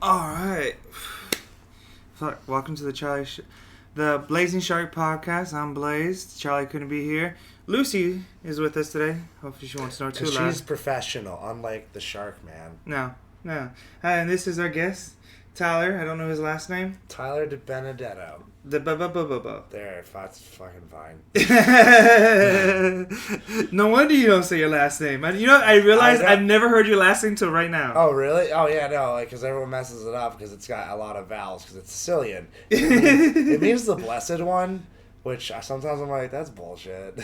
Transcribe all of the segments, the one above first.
All right. Welcome to the Blazing Shark podcast. I'm Blaize. Charlie couldn't be here. Lucy is with us today. Hopefully she won't snore too loud. She's professional, unlike the shark man. No. And this is our guest, Tyler. I don't know his last name. Tyler De Benedetto. There, that's fucking fine. No wonder you don't say your last name. I realized I've never heard your last name till right now. Oh, really? Oh, yeah, no, because everyone messes it up because it's got a lot of vowels because it's Sicilian. It means the blessed one, which sometimes I'm like, that's bullshit.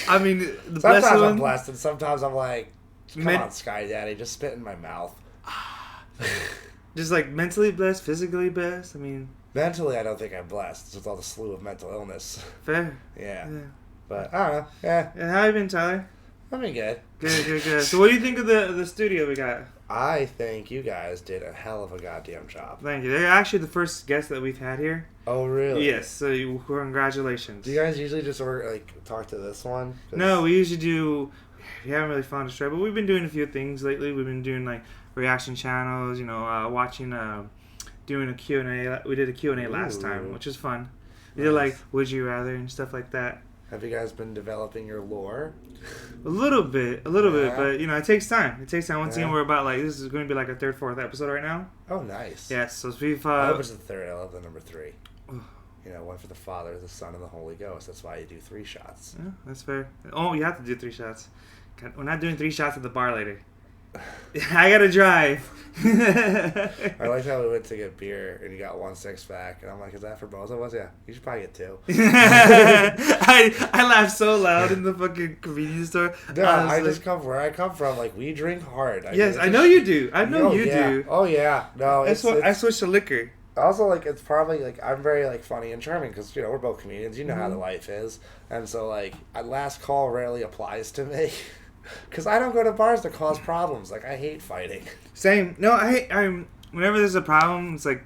I mean, the sometimes blessed I'm one. blessed, and sometimes I'm like, come on, Sky Daddy, just spit in my mouth. Just like mentally blessed, physically blessed. I mean, mentally, I don't think I'm blessed with all the slew of mental illness. Fair. Yeah. But I don't know. Yeah. And how you been, Tyler? I've been good. Good. So what do you think of the studio we got? I think you guys did a hell of a goddamn job. Thank you. They're actually the first guests that we've had here. Oh, really? Yes. So congratulations. Do you guys usually just talk to this one? No, we usually do. We haven't really found a straight, but we've been doing a few things lately. We've been doing like reaction channels. Watching. Doing a Q&A. We did a Q&A last time, which was fun. We did like Would You Rather and stuff like that. Have you guys been developing your lore? A little bit, but it takes time. Once again, we're about this is going to be like a third, fourth episode right now. Oh, nice. Yes, so we've. I hope it's the third. I love the number 3. One for the Father, the Son, and the Holy Ghost. That's why you do 3 shots. Yeah, that's fair. Oh, you have to do 3 shots. We're not doing 3 shots at the bar later. I gotta drive. I liked how we went to get beer and you got 1 6-pack, and I'm like, is that for both of us? Yeah, you should probably get 2. I laughed so loud in the fucking convenience store. No, just come where I come from. Like, we drink hard. I know you do. I know you do. Oh yeah, no. I switched to liquor. Also, it's probably I'm very funny and charming because we're both comedians. You know how the life is, and so a last call rarely applies to me. Because I don't go to bars to cause problems. I hate fighting. Same. No, I'm whenever there's a problem, it's like,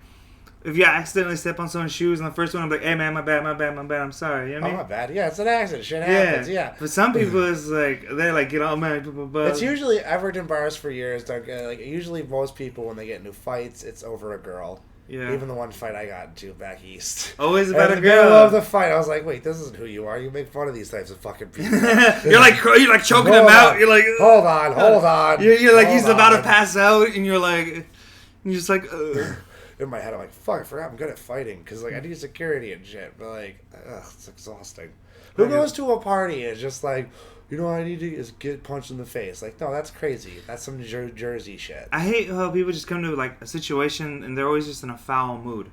if you accidentally step on someone's shoes on the first one, I'm like, hey man, my bad, I'm sorry. You know what I mean? My bad. Yeah, it's an accident. Shit happens, yeah. But some people, it's they're get all mad. It's usually, I've worked in bars for years. Usually most people, when they get into fights, it's over a girl. Yeah. Even the one fight I got into back east. Always about a girl. In the middle of the fight, I was like, wait, this isn't who you are. You make fun of these types of fucking people. you're choking him out. You're like, hold on. You're like, he's about to pass out, and you're just like, ugh. In my head, I'm like, fuck, I forgot I'm good at fighting. Because, I need security and shit. But, it's exhausting. Who goes to a party and is just like, I need to get punched in the face. No, that's crazy. That's some Jersey shit. I hate how people just come to a situation and they're always just in a foul mood.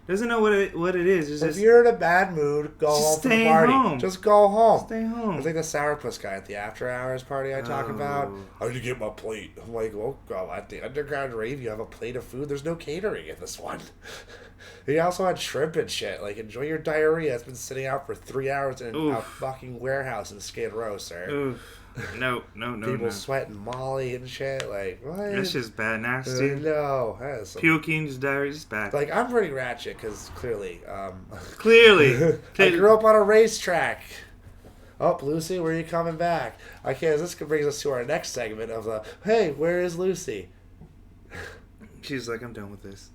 Doesn't know what it is. If you're in a bad mood, go home from the party. Home. Just go home. Stay home. It's like the sourpuss guy at the after hours party I talk about. I need to get my plate. I'm like, well, go at the underground rave. You have a plate of food. There's no catering in this one. He also had shrimp and shit. Enjoy your diarrhea. It's been sitting out for 3 hours in a fucking warehouse in Skid Row, sir. Oof. No. People sweating Molly and shit. What? That's just bad, nasty. No. Puking, just diarrhea, just bad. I'm pretty ratchet because clearly. Clearly. I grew up on a racetrack. Oh, Lucy, where are you coming back? Okay, this brings us to our next segment of the, hey, where is Lucy? She's like, I'm done with this.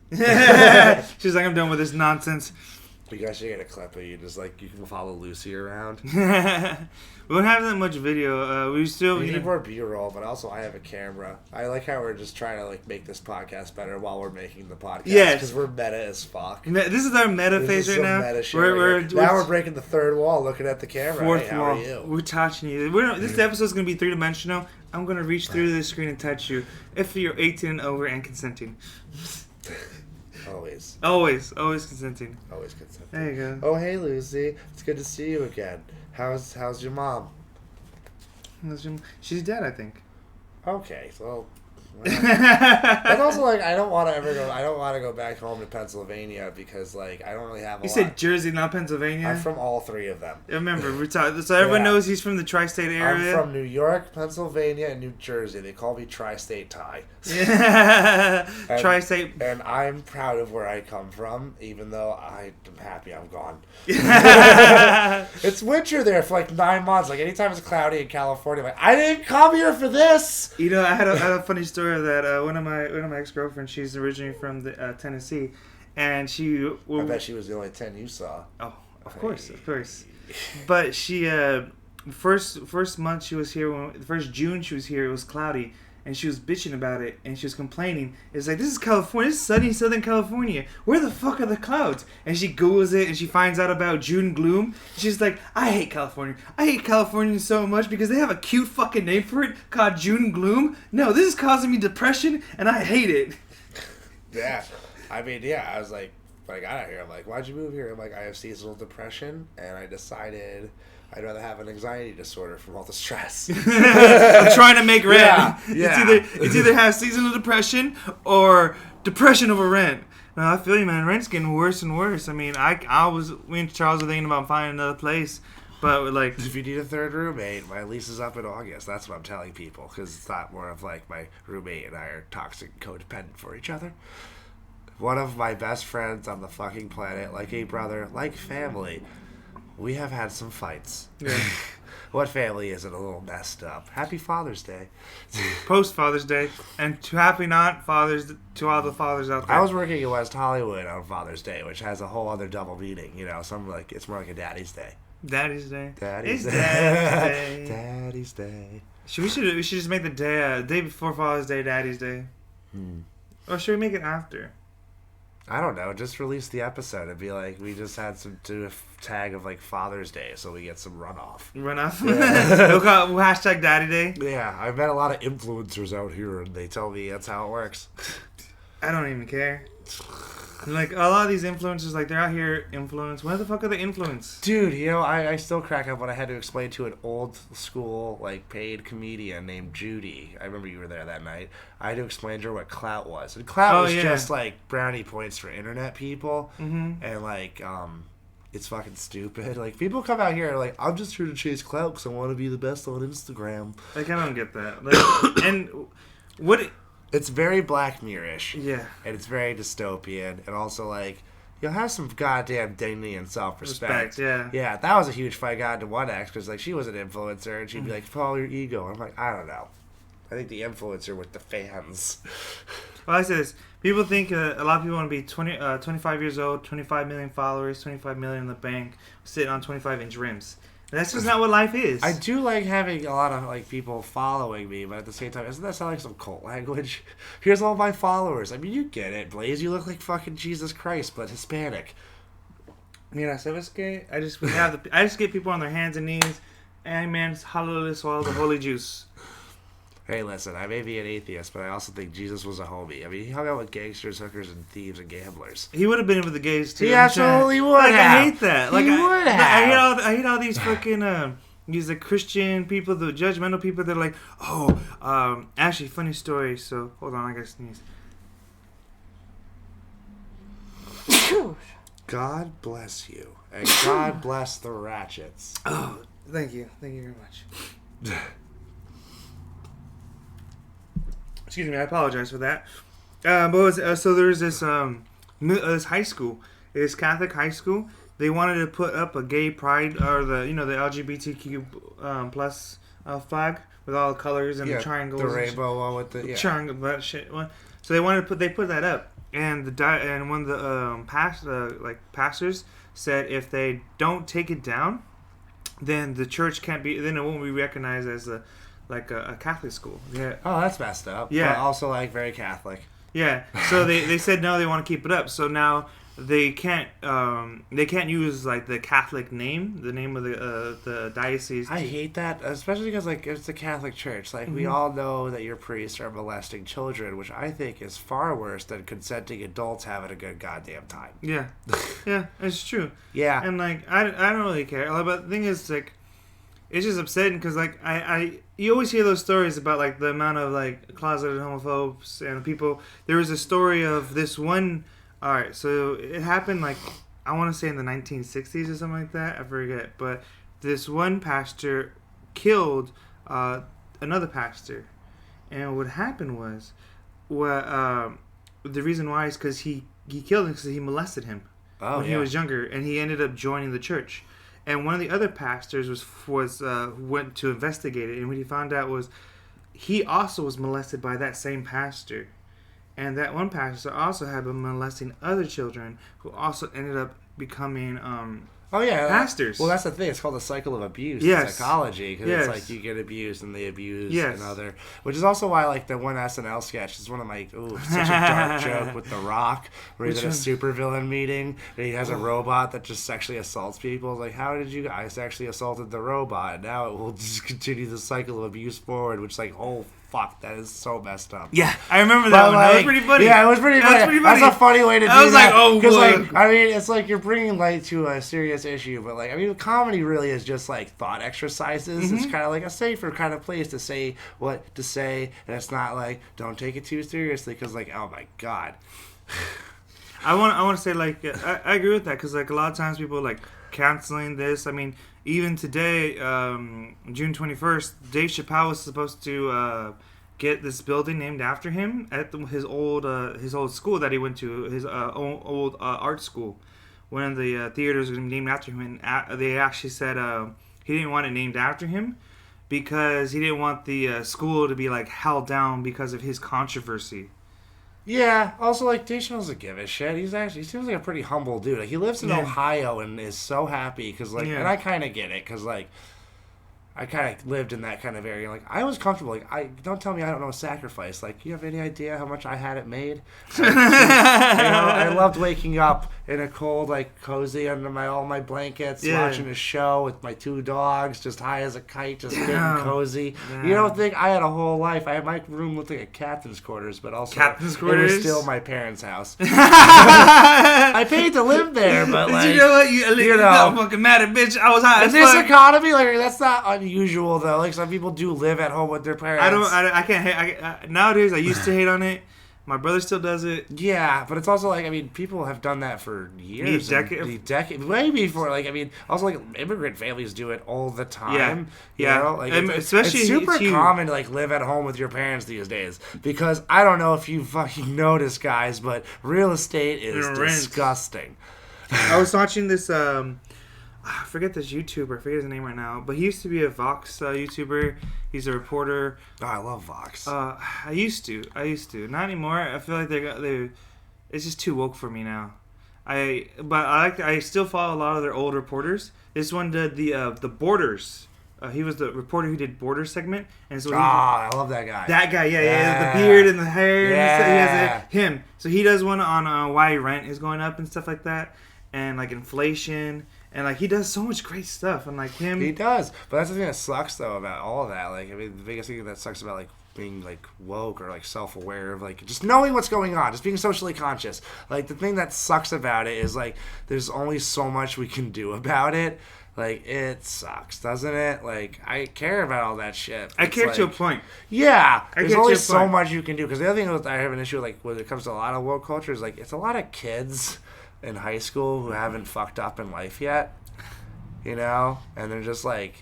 She's like, I'm done with this nonsense. You guys should get a clip of you just you can follow Lucy around. We don't have that much video. We need more B-roll, but also I have a camera. I like how we're just trying to make this podcast better while we're making the podcast. Yes, because we're meta as fuck. This is our meta phase right now. Meta shit now we're breaking the 3rd wall, looking at the camera. Fourth hey, how wall. Are you? We're touching you. This episode's gonna be 3-dimensional. I'm gonna reach through the screen and touch you if you're 18 and over and consenting. Always consenting. Always consenting. There you go. Oh, hey, Lucy. It's good to see you again. How's your mom? She's dead, I think. Okay, so That's also I don't want to go back home to Pennsylvania because I don't really have a lot. You said Jersey, not Pennsylvania? I'm from all 3 of them. I remember, so everyone knows he's from the tri-state area. I'm from New York, Pennsylvania, and New Jersey. They call me Tri-State Ty. Yeah. Tri-State. And I'm proud of where I come from, even though I'm happy I'm gone. It's winter there for 9 months. Anytime it's cloudy in California, I didn't come here for this. I had a funny story swear that one of my ex-girlfriends, she's originally from Tennessee, and I bet she was the only 10 you saw. Oh, of course. But she first month she was here, the first June she was here, it was cloudy. And she was bitching about it, and she was complaining. It's like, this is California, this is sunny Southern California. Where the fuck are the clouds? And she Googles it, and she finds out about June gloom. She's like, I hate California. I hate California so much because they have a cute fucking name for it called June gloom. No, this is causing me depression, and I hate it. Yeah. I mean, yeah, I was like, when I got out here, I'm like, why'd you move here? I'm like, I have seasonal depression, and I decided I'd rather have an anxiety disorder from all the stress. I'm trying to make rent. Yeah. It's either have seasonal depression or depression over rent. No, I feel you, man. Rent's getting worse and worse. I mean, me and Charles were thinking about finding another place, but like, if you need a third roommate, my lease is up in August. That's what I'm telling people, because it's not more of like my roommate and I are toxic and codependent for each other. One of my best friends on the fucking planet, like a brother, like family. We have had some fights. Yeah. What family isn't a little messed up? Happy Father's Day. Post Father's Day, and happy not fathers to all the fathers out there. I was working in West Hollywood on Father's Day, which has a whole other double meaning. You know, some like it's more like a Daddy's Day. Daddy's Day. Daddy's Day. Daddy's Day. We should just make the day before Father's Day Daddy's Day. Or should we make it after? I don't know. Just release the episode and be like, we just had some tag of like Father's Day, so we get some runoff. Yeah. we'll hashtag Daddy Day. Yeah, I've met a lot of influencers out here, and they tell me that's how it works. I don't even care. Like, a lot of these influencers, like, they're out here influenced. Why the fuck are they influenced? Dude, you know, I still crack up when I had to explain to an old school, like, paid comedian named Judy. I remember you were there that night. I had to explain to her what clout was. And clout was just, like, brownie points for internet people. Mm-hmm. And, like, it's fucking stupid. Like, people come out here and are like, I'm just here to chase clout because I want to be the best on Instagram. Like, I don't get that. Like, and what... It's very Black Mirror-ish. Yeah. And it's very dystopian. And also, like, you'll have some goddamn dignity and self-respect. Yeah. Yeah, that was a huge fight I got into one ex, because, like, she was an influencer, and she'd be like, follow your ego. I'm like, I don't know. I think the influencer with the fans. Well, I say this. People think a lot of people want to be 25 years old, 25 million followers, 25 million in the bank, sitting on 25-inch rims. That's just not what life is. I do like having a lot of like people following me, but at the same time, doesn't that sound like some cult language? Here's all my followers. I mean, you get it, Blaize. You look like fucking Jesus Christ, but Hispanic. Mira, ¿sabes qué? I just get people on their hands and knees. Amen. Hallelujah. Swallow the holy juice. Hey, listen, I may be an atheist, but I also think Jesus was a homie. I mean, he hung out with gangsters, hookers, and thieves and gamblers. He would have been with the gays, too. He absolutely would have. I hate that. Like, he would have. I hate all these fucking, these like Christian people, the judgmental people that are like, actually, funny story. So, hold on, I gotta sneeze. God bless you. And God bless the ratchets. Oh, thank you. Thank you very much. Excuse me, I apologize for that. So there's this this high school, this Catholic high school. They wanted to put up a gay pride or the LGBTQ plus flag with all the colors and the triangles, the rainbow one with the triangle that shit one. So they put that up, and one of the pastors said if they don't take it down, then the church can't be. Then it won't be recognized as a Catholic school. Yeah. Oh, that's messed up. Yeah. But also, like, very Catholic. Yeah. So they said no, they want to keep it up. So now they can't use like the Catholic name, the name of the diocese. I hate that, especially because like it's the Catholic Church. Like we all know that your priests are molesting children, which I think is far worse than consenting adults having a good goddamn time. Yeah. Yeah, it's true. Yeah. And like I don't really care. But the thing is, like, it's just upsetting because like you always hear those stories about like the amount of like closeted homophobes and people. There was a story of this one. All right, so it happened like I want to say in the 1960s or something like that. I forget, but this one pastor killed another pastor, and what happened was, the reason why is because he killed him because he molested him when he was younger, and he ended up joining the church. And one of the other pastors went to investigate it, and what he found out was he also was molested by that same pastor. And that one pastor also had been molesting other children who also ended up becoming pastors. Well, that's the thing. It's called the cycle of abuse in psychology. Because it's like you get abused and they abuse another. Which is also why, like, the one SNL sketch is one of my... Ooh, such a dark joke with The Rock. Where he's at a supervillain meeting. And he has a robot that just sexually assaults people. It's like, how did you guys actually assaulted the robot? And now it will just continue the cycle of abuse forward. Which is like, oh, fuck, that is so messed up. Yeah, I remember that one. That was pretty funny. Yeah, it was pretty funny. That's a funny way to do that. I was like, oh, because, like, I mean, it's like you're bringing light to a serious issue, but, like, I mean, comedy really is just, like, thought exercises. Mm-hmm. It's kind of like a safer kind of place to say what to say, and it's not like, don't take it too seriously, because, like, oh my god. I want to say, like, I agree with that, because, like, a lot of times people are, like, canceling this. I mean, even today, June 21st, Dave Chappelle was supposed to get this building named after him at his old school that he went to, his old art school. One of the theaters was named after him, and they actually said he didn't want it named after him because he didn't want the school to be, like, held down because of his controversy. Yeah, also, like, Dave Chappelle doesn't give a shit. He seems like a pretty humble dude. Like, he lives in Ohio and is so happy because, like, and I kind of get it because, like, I kind of lived in that kind of area. Like, I was comfortable. Like, don't tell me I don't know sacrifice. Like, you have any idea how much I had it made? I loved waking up in a cold, like, cozy under all my blankets, watching a show with my 2 dogs, just high as a kite, just getting cozy. Damn. You don't think I had a whole life? My room looked like a captain's quarters, but also it was still my parents' house. I paid to live there, but, like, you know what? You know, I'm fucking mad at bitch. I was high as fuck. In this economy, like, that's not unusual though. Like, some people do live at home with their parents. I can't hate. Nowadays, I used to hate on it. My brother still does it. Yeah, but it's also like, I mean, people have done that for years, decades, way before. Like, I mean, also, like, immigrant families do it all the time. Yeah, you know? Like, especially it's super common to, like, live at home with your parents these days because I don't know if you fucking noticed, guys, but real estate is disgusting. I was watching this. I forget this YouTuber. I forget his name right now. But he used to be a Vox YouTuber. He's a reporter. Oh, I love Vox. I used to. Not anymore. I feel like they. It's just too woke for me now. I still follow a lot of their old reporters. This one did the Borders. He was the reporter who did Borders segment, and so I love that guy. That guy, yeah, the beard and the hair. Yeah. And him. So he does one on why rent is going up and stuff like that, and like inflation. And, like, he does so much great stuff. And, like, him... He does. But that's the thing that sucks, though, about all of that. Like, I mean, the biggest thing that sucks about, like, being, like, woke or, like, self-aware of, like, just knowing what's going on. Just being socially conscious. Like, the thing that sucks about it is, like, there's only so much we can do about it. Like, it sucks, doesn't it? Like, I care about all that shit. I care to a point. Yeah. There's only so much you can do. Because the other thing that I have an issue with, like, when it comes to a lot of woke culture is, like, it's a lot of kids in high school who haven't fucked up in life yet, you know, and they're just like,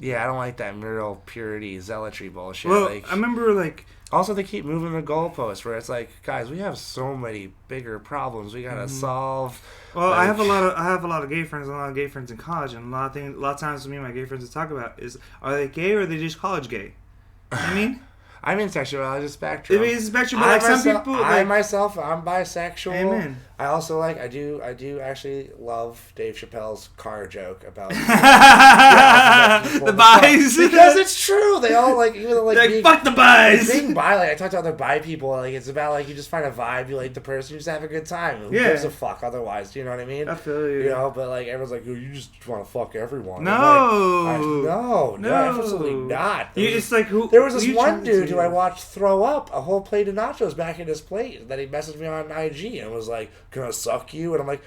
I don't like that real purity zealotry bullshit. Well, like, I remember, like, also they keep moving the goalposts where it's like, guys, we have so many bigger problems we gotta solve. Well, like, I have a lot of gay friends and a lot of gay friends in college, and a lot of times me and my gay friends to talk about is, are they gay or are they just college gay? You know what I mean? I'm in sexuality spectrum. It is spectrum, but like some people, I'm bisexual. Amen. I also I do actually love Dave Chappelle's car joke about the bis because it's true. They all even though being, fuck the bis. Being bi, I talk to other bi people. It's about you just find a vibe, you like the person, you just have a good time. Who gives a fuck otherwise? Do you know what I mean? I feel you. You know, but everyone's like, you just want to fuck everyone. No, no, absolutely not. There was this one dude who I watched throw up a whole plate of nachos back in his plate, and then he messaged me on IG and was like, "Gonna suck you?" And I'm like,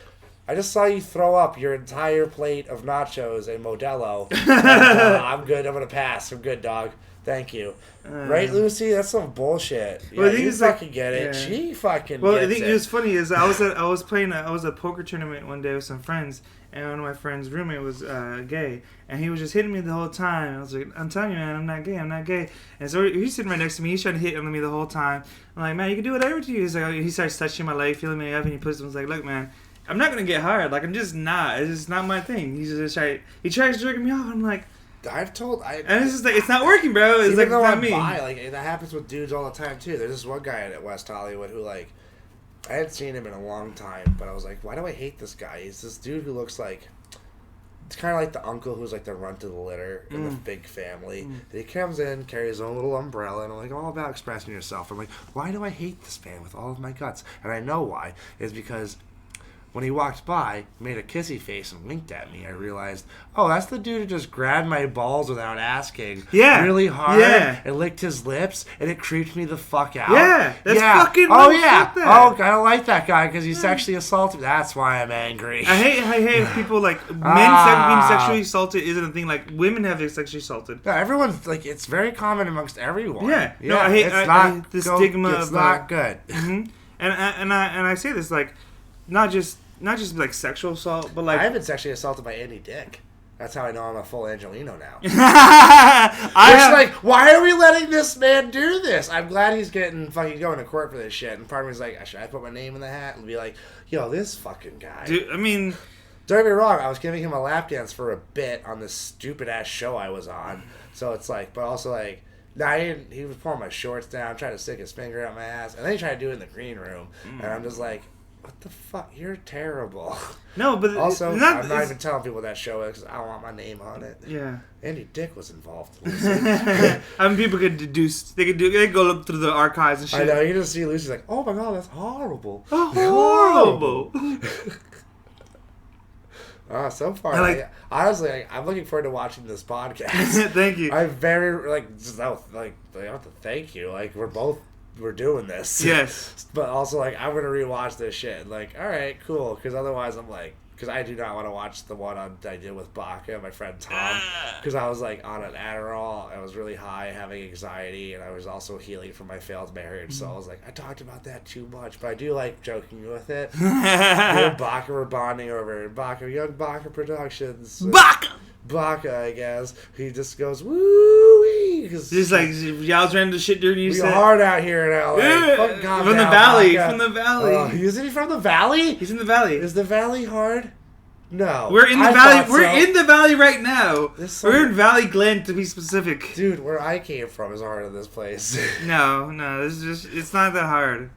I just saw you throw up your entire plate of nachos and Modelo. And, I'm good. I'm gonna pass. I'm good, dog. Thank you. Right, Lucy? That's some bullshit. Yeah, well, you fucking get it. Yeah. She fucking gets it. Well, I think it was funny is I was at a poker tournament one day with some friends, and one of my friends' roommate was gay, and he was just hitting me the whole time. I was like, I'm telling you, man, I'm not gay. And so he's sitting right next to me. He's trying to hit on me the whole time. I'm like, man, you can do whatever to you. He's like, he starts touching my leg, feeling me up, and he puts him. I was like, look, man, I'm not gonna get hard. I'm just not. It's just not my thing. He's just he tries jerking me off. I'm like, And it's just like, it's not working, bro. It's like, though not I'm me. like that happens with dudes all the time too. There's this one guy at West Hollywood who like, I hadn't seen him in a long time, but I was like, why do I hate this guy? He's this dude who looks like, it's kind of like the uncle who's like the runt to the litter in the big family. And he comes in, carries his own little umbrella, and I'm like, all about expressing yourself. I'm like, why do I hate this man with all of my guts? And I know why. It's because when he walked by, made a kissy face and winked at me, I realized, oh, that's the dude who just grabbed my balls without asking really hard and licked his lips, and it creeped me the fuck out. Yeah, that's fucking Oh, I don't like that guy because he sexually assaulted me. That's why I'm angry. I hate people like, men being sexually assaulted isn't a thing. Like, women have been sexually assaulted. Yeah, everyone's, like, it's very common amongst everyone. Yeah. No, I hate the stigma of... It's not good. Mm-hmm. And I say this, like, not just like sexual assault, but like, I have been sexually assaulted by Andy Dick. That's how I know I'm a full Angelino now. Like, why are we letting this man do this? I'm glad he's getting fucking going to court for this shit. And part of me's like, should I put my name in the hat and be like, yo, this fucking guy? Dude, I mean, don't get me wrong. I was giving him a lap dance for a bit on this stupid ass show I was on. So it's like, but also like, he was pulling my shorts down, trying to stick his finger up my ass, and then he tried to do it in the green room, and I'm just like, what the fuck? You're terrible. No, but also, I'm not even telling people what that show is because I don't want my name on it. Yeah. Andy Dick was involved. I mean, people could deduce. They could go look through the archives and shit. I know. You just see Lucy's like, oh my god, that's horrible. Horrible. So far, honestly, I'm looking forward to watching this podcast. Thank you. I'm very I have to thank you. Like, we're doing this. Yes. But also, like, I'm going to rewatch this shit. Like, all right, cool. Because otherwise I'm like, because I do not want to watch the one I did with Baca, my friend Tom. Because I was, like, on an Adderall. I was really high, having anxiety. And I was also healing from my failed marriage. So I was like, I talked about that too much. But I do like joking with it. Me and Baca were bonding over Young Baca Productions. Baca, I guess. He just goes, woo-wee. Just like, y'all trying to shit during you set. Hard out here in LA. From the valley. From the valley. Isn't he from the valley? He's in the valley. Is the valley hard? No. We're in the valley. We're in the valley right now. We're in Valley Glen, to be specific. Dude, where I came from is harder than this place. No. It's not that hard.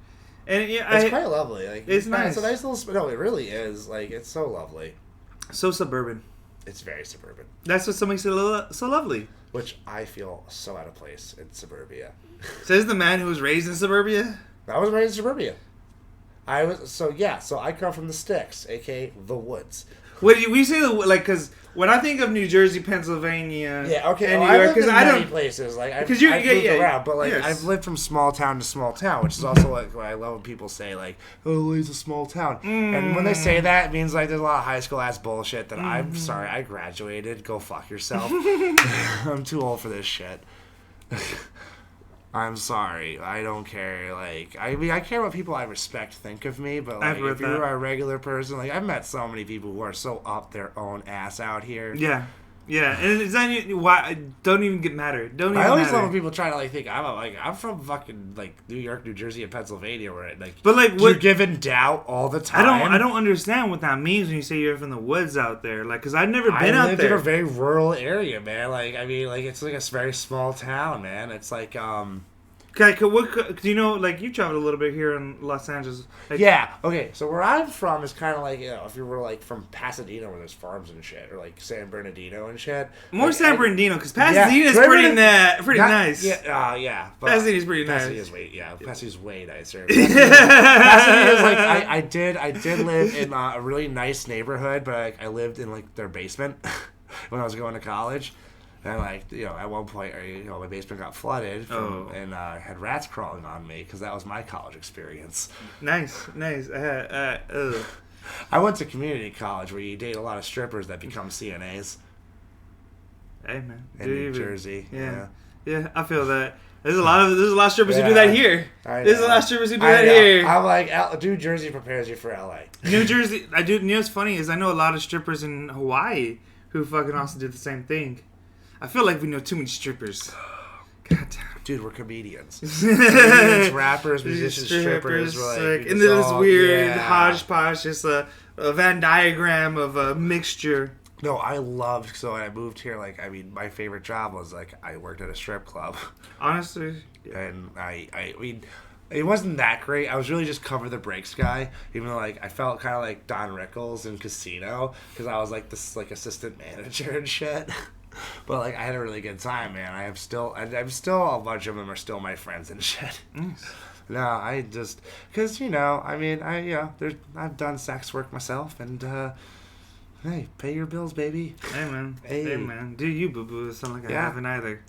And it's quite lovely. Like, it's nice. It's a nice little... No, it really is. Like, it's so lovely. So suburban. It's very suburban. That's what makes it so lovely. Which I feel so out of place in suburbia. Says the man who was raised in suburbia? I was raised in suburbia. So I come from the sticks, a.k.a. the woods. When you say because when I think of New Jersey, Pennsylvania, and New York, because I lived in many places, like I've moved around, but like I've lived from small town to small town, which is also like what I love when people say like, "Oh, LA's a small town," and when they say that, it means like there's a lot of high school ass bullshit. That I'm sorry, I graduated. Go fuck yourself. I'm too old for this shit. I'm sorry. I don't care. Like, I mean, I care what people I respect think of me, but like, if you're a regular person, like, I've met so many people who are so up their own ass out here. Yeah. Yeah, and it's not even, why, don't even get matter. I always love when people try to like think I'm from fucking like New York, New Jersey, and Pennsylvania, where you're given doubt all the time. I don't understand what that means when you say you're from the woods out there, like, because I've never been out there. I lived in a very rural area, man. Like, I mean, like, it's like a very small town, man. It's like Okay, what do you know? Like, you traveled a little bit here in Los Angeles. Like, yeah. Okay. So where I'm from is kind of like, you know, if you were like from Pasadena, where there's farms and shit, or like San Bernardino and shit. More like, San Bernardino, because Pasadena's pretty nice. Yeah. Yeah. Pasadena's pretty nice. Pasadena's way nicer. Pasadena's like I did live in a really nice neighborhood, but I lived in like their basement when I was going to college. And, like, you know, at one point, my basement got flooded and I had rats crawling on me because that was my college experience. Nice. I went to community college where you date a lot of strippers that become CNAs. Hey, man. In New Jersey. Yeah, I feel that. There's a lot of strippers who do that here. There's a lot of strippers who do that here. I'm like, New Jersey prepares you for LA. New Jersey, you know what's funny is I know a lot of strippers in Hawaii who fucking also do the same thing. I feel like we know too many strippers. God damn. Dude, we're comedians. Comedians, rappers, musicians, strippers. We're into this weird hodgepodge, just a Venn diagram of a mixture. No, I loved. So when I moved here, like, I mean, my favorite job was like I worked at a strip club, Honestly, and I mean, it wasn't that great. I was really just cover the breaks guy, even though like I felt kind of like Don Rickles in Casino because I was like this like assistant manager and shit. But like I had a really good time, man. I'm still a bunch of them are still my friends and shit. No, I just because I mean I've done sex work myself and hey, pay your bills, baby. Hey man, hey man, do you boo boo? It's not like I haven't either.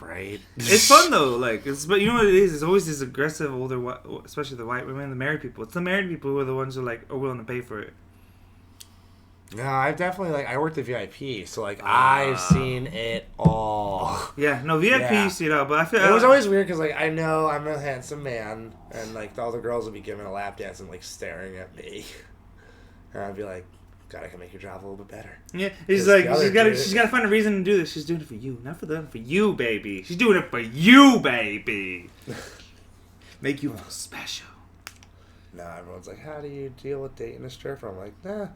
Right. It's fun though, like but you know what it is? It's always these aggressive older, especially the white women, the married people. It's the married people who are the ones who are willing to pay for it. No, I've definitely I worked at VIP, so like I've seen it all. Yeah, no VIP you see it all, but I feel it was always weird because like I know I'm a handsome man, and like all the girls would be giving a lap dance and like staring at me, and I'd be like, God, I can make your job a little bit better. Yeah, he's like she's got to find a reason to do this. She's doing it for you, not for them, for you, baby. She's doing it for you, baby. Make you feel special. No, everyone's like, how do you deal with dating a stripper? I'm like, nah.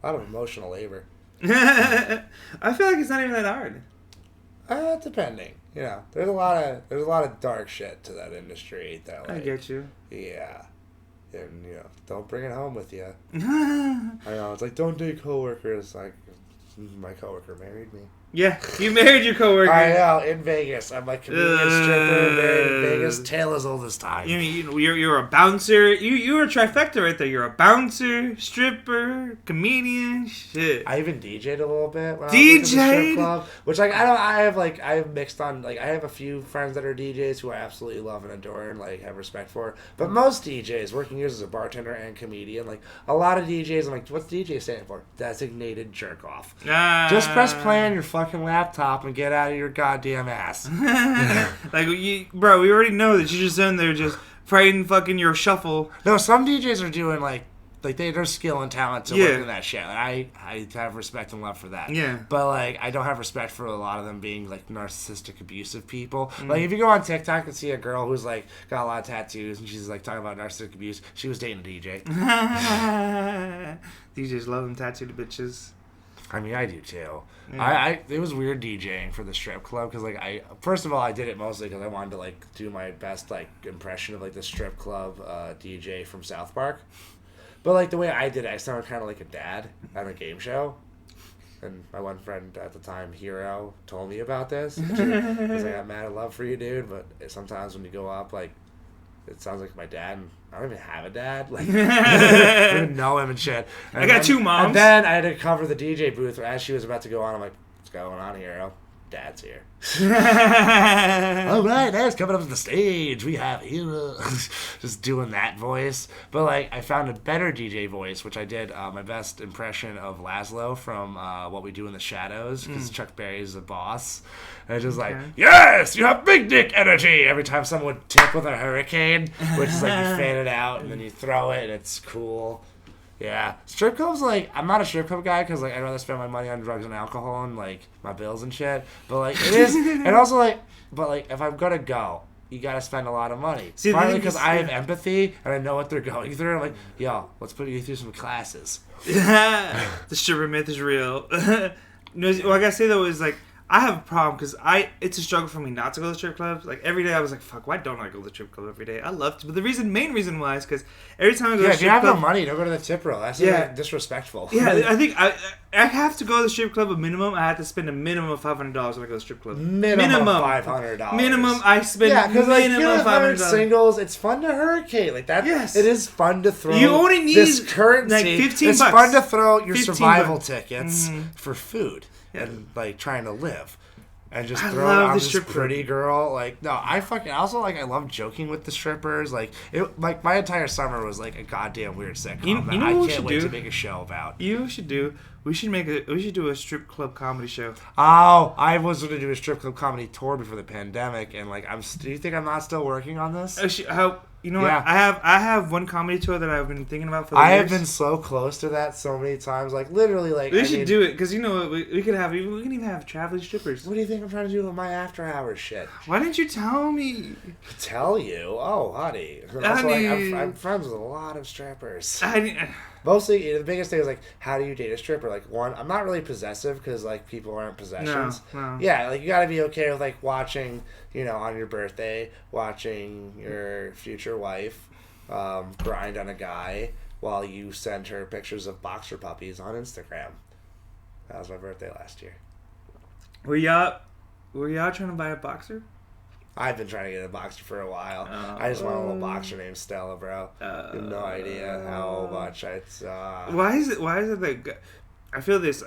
A lot of emotional labor. I feel like it's not even that hard. Depending, there's a lot of dark shit to that industry. That like, I get you. Yeah, and don't bring it home with you. I know it's like don't date coworkers. Like my coworker married me. Yeah, you married your coworker. I know, in Vegas. I'm like comedian stripper, married in Vegas, tale as old as time. You're a bouncer. You're a trifecta right there. You're a bouncer, stripper, comedian, shit. I even DJ'd a little bit when I was at the strip club. Which I have mixed on I have a few friends that are DJs who I absolutely love and adore and like have respect for. But most DJs, working years as a bartender and comedian, like a lot of DJs, I'm like, what's DJ standing for? Designated jerk off. Just press play on your fucking laptop and get out of your goddamn ass. Bro, we already know that you're just in there just fighting fucking your shuffle. No, some DJs are doing like they're skill and talent to work in that shit. Like, I have respect and love for that. Yeah. But like I don't have respect for a lot of them being like narcissistic, abusive people. Like if you go on TikTok and see a girl who's like got a lot of tattoos and she's like talking about narcissistic abuse, she was dating a DJ. DJs love them tattooed bitches. I mean, I do too. Yeah. It was weird DJing for the strip club because like first of all I did it mostly because I wanted to like do my best like impression of like the strip club DJ from South Park, but like the way I did it, I sounded kind of like a dad on a game show, and my one friend at the time, Hero, told me about this. Because I got mad at love for you, dude. But sometimes when you go up, like it sounds like my dad. And I don't even have a dad. Like, I don't even know him and shit. And I got two moms. And then I had to cover the DJ booth as she was about to go on. I'm like, what's going on here? Oh, Dad's here. All right, Dad's coming up to the stage. We have Hero. Just doing that voice. But, like, I found a better DJ voice, which I did my best impression of Laszlo from What We Do in the Shadows, because Chuck Berry is the boss. And just like, yes, you have big dick energy. Every time someone would tip with a hurricane, which is like you fan it out and then you throw it and it's cool. Yeah. Strip clubs, like, I'm not a strip club guy because, like, I'd rather spend my money on drugs and alcohol and, like, my bills and shit. But, like, it is, and also, like, but, like, if I'm gonna go, you gotta spend a lot of money. See, partly because I have empathy and I know what they're going through. I'm like, yo, let's put you through some classes. The stripper myth is real. What I gotta say, though, is, like, I have a problem because it's a struggle for me not to go to strip clubs. Like every day I was like, fuck, why don't I go to the strip club every day? I love to. But the main reason why is because every time I go to the strip club. If you have no money, don't go to the tip roll. That's disrespectful. Yeah, I think I have to go to the strip club a minimum. I have to spend a minimum of $500 when I go to the strip club. Minimum $500. Minimum I spend because like minimum $500. Singles, it's fun to hurricane. Like that. Yes. It is fun to throw. You only need this currency. Like $15. It's fun to throw your survival tickets for food and like trying to live. And just throw it on this pretty girl. Like, no, I love joking with the strippers. Like, my entire summer was like a goddamn weird sitcom that I can't wait to make a show about. We should do a strip club comedy show. Oh, I was going to do a strip club comedy tour before the pandemic, and like, do you think I'm not still working on this? You know what? I have one comedy tour that I've been thinking about for years. I have been so close to that so many times. Like, literally, like... We should do it, because you know what? We can even have traveling strippers. What do you think I'm trying to do with my after-hours shit? Why didn't you tell me? Tell you? Oh, honey. Also, like, I'm friends with a lot of strippers. Mostly, the biggest thing is like, how do you date a stripper? Like, one, I'm not really possessive because like people aren't possessions. No. Yeah, like you got to be okay with like watching, on your birthday, watching your future wife grind on a guy while you send her pictures of boxer puppies on Instagram. That was my birthday last year. Were y'all trying to buy a boxer? I've been trying to get a boxer for a while. I just want a little boxer named Stella, bro. You have no idea how much it's. Why is it that I feel this?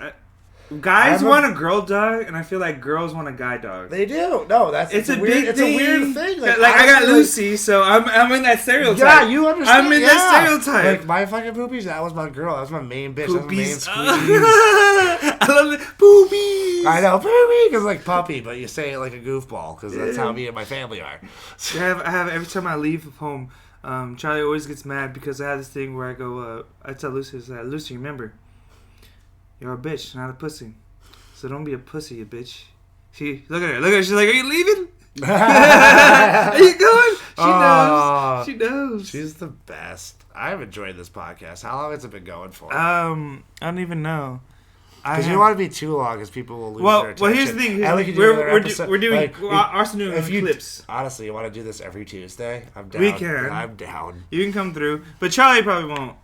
Guys want a girl dog, and I feel like girls want a guy dog. They do. No, it's a weird. It's a weird thing. Like I got Lucy, so I'm in that stereotype. Yeah, you understand. I'm in that stereotype. Like my fucking poopies. That was my girl. That was my main bitch. Poopies. That was my main squeeze. I love it. Poopies. I know poopy because like puppy, but you say it like a goofball because that's how me and my family are. I have every time I leave home. Charlie always gets mad because I have this thing where I go. I tell Lucy, Lucy, remember, you're a bitch, not a pussy. So don't be a pussy, you bitch. Look at her. She's like, are you leaving? Are you going? She knows. She's the best. I've enjoyed this podcast. How long has it been going for? I don't even know. Because you don't want to be too long, because people will lose their attention. Well, here's the thing. We're doing clips. Honestly, you want to do this every Tuesday? I'm down. We can. I'm down. You can come through, but Charlie probably won't.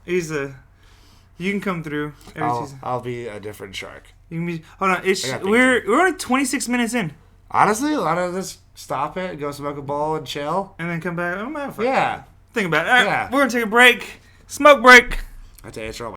You can come through every Tuesday. I'll be a different shark. You can be. Hold on. We're only 26 minutes in. Honestly, a lot of this. Stop it. Go smoke a bowl and chill, and then come back. Oh my. Yeah. Think about it. All right, we're gonna take a break. Smoke break. I tell you, it's wrong.